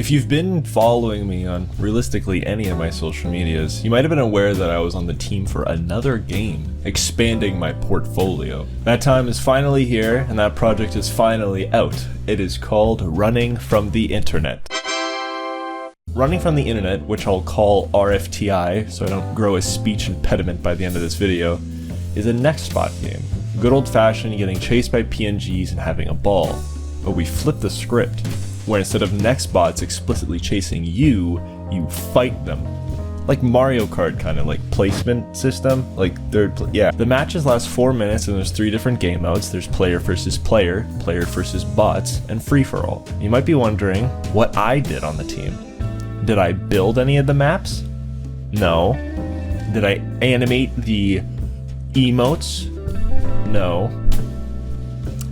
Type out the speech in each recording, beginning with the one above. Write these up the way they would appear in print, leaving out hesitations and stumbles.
If you've been following me on realistically any of my social medias, you might have been aware that I was on the team for another game, expanding my portfolio. That time is finally here, and that project is finally out. It is called Running from the Internet. Running from the Internet, which I'll call RFTI, so I don't grow a speech impediment by the end of this video, is a Nextbot game. Good old-fashioned getting chased by PNGs and having a ball. But we flipped the script, where instead of Nextbots explicitly chasing you, you fight them. Like Mario Kart kind of like placement system, like the matches last 4 minutes and there's 3 different game modes. There's player versus player, player versus bots, and free-for-all. You might be wondering what I did on the team. Did I build any of the maps? No. Did I animate the emotes? No.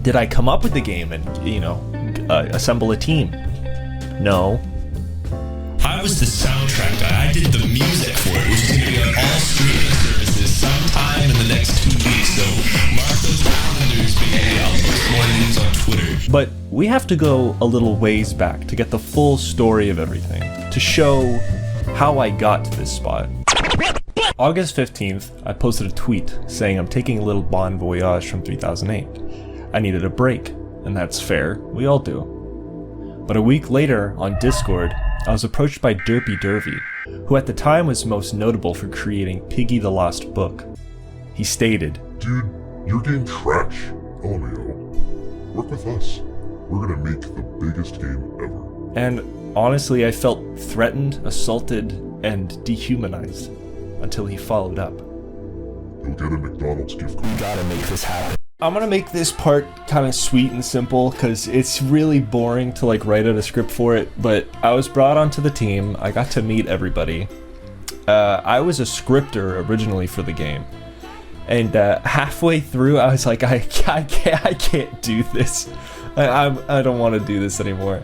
Did I come up with the game and, assemble a team? No. I was the soundtrack guy. I did the music for it, which is going to be on all streaming services sometime in the next 2 weeks. So mark those calendars, baby. I'll post more news on Twitter. But we have to go a little ways back to get the full story of everything, to show how I got to this spot. August 15th, I posted a tweet saying I'm taking a little bon voyage from 3008. I needed a break, and that's fair, we all do. But a week later, on Discord, I was approached by Derpy Dervy, who at the time was most notable for creating Piggy the Lost Book. He stated, "Dude, your game trash. LMAO. Work with us. We're gonna make the biggest game ever." And honestly, I felt threatened, assaulted, and dehumanized until he followed up. You'll get a McDonald's gift card. We gotta make this happen. I'm gonna make this part kind of sweet and simple because it's really boring to write out a script for it, but I was brought onto the team. I got to meet everybody. I was a scripter originally for the game, and halfway through I was like, I can't do this. I don't want to do this anymore.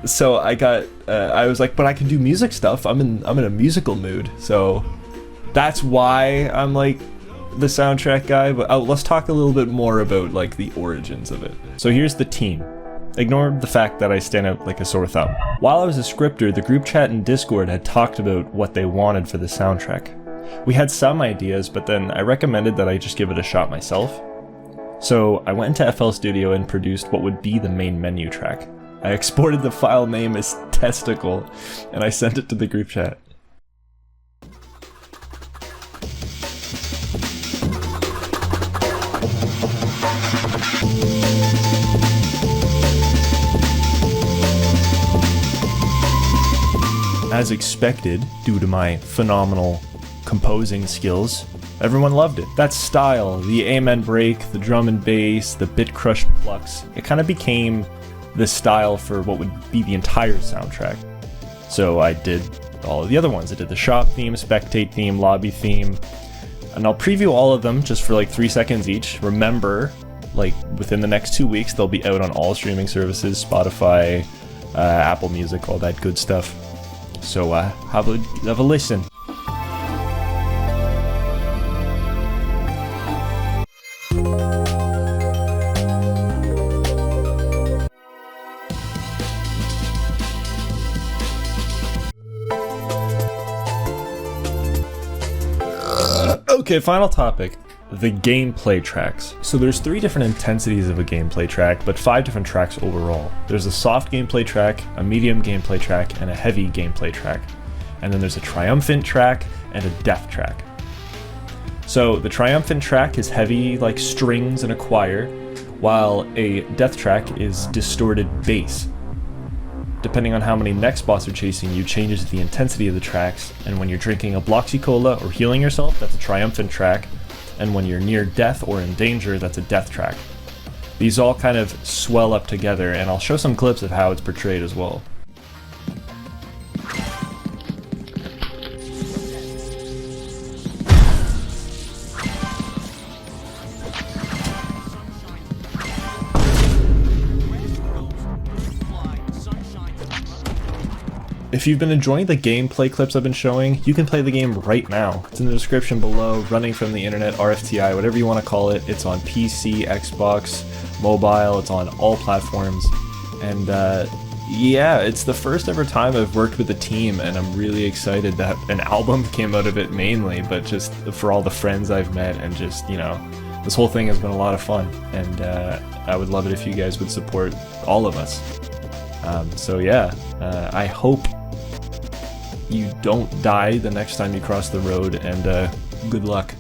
So I was like, but I can do music stuff. I'm in a musical mood, so that's why I'm like the soundtrack guy. But let's talk a little bit more about the origins of it. So here's the team. Ignore the fact that I stand out like a sore thumb. While I was a scripter, the group chat in Discord had talked about what they wanted for the soundtrack. We had some ideas, but then I recommended that I just give it a shot myself. So I went into FL Studio and produced what would be the main menu track. I exported the file name as testicle, and I sent it to the group chat. As expected, due to my phenomenal composing skills, everyone loved it. That style, the amen break, the drum and bass, the bit crush plucks, it kind of became the style for what would be the entire soundtrack. So I did all of the other ones. I did the shop theme, spectate theme, lobby theme, and I'll preview all of them just for 3 seconds each. Remember, within the next 2 weeks, they'll be out on all streaming services, Spotify, Apple Music, all that good stuff. So have a listen. Okay, final topic. The gameplay tracks. So there's 3 different intensities of a gameplay track, but 5 different tracks overall. There's a soft gameplay track, a medium gameplay track, and a heavy gameplay track. And then there's a triumphant track and a death track. So the triumphant track is heavy like strings and a choir, while a death track is distorted bass. Depending on how many Nextbots are chasing you changes the intensity of the tracks, and when you're drinking a Bloxy Cola or healing yourself, that's a triumphant track, and when you're near death or in danger, that's a death track. These all kind of swell up together, and I'll show some clips of how it's portrayed as well. If you've been enjoying the gameplay clips I've been showing, you can play the game right now. It's in the description below, Running from the Internet, RFTI, whatever you want to call it. It's on PC, Xbox, mobile, it's on all platforms. And Yeah, it's the first ever time I've worked with a team, and I'm really excited that an album came out of it mainly, but just for all the friends I've met, and just, you know, this whole thing has been a lot of fun, and I would love it if you guys would support all of us. So yeah, I hope you don't die the next time you cross the road, and good luck.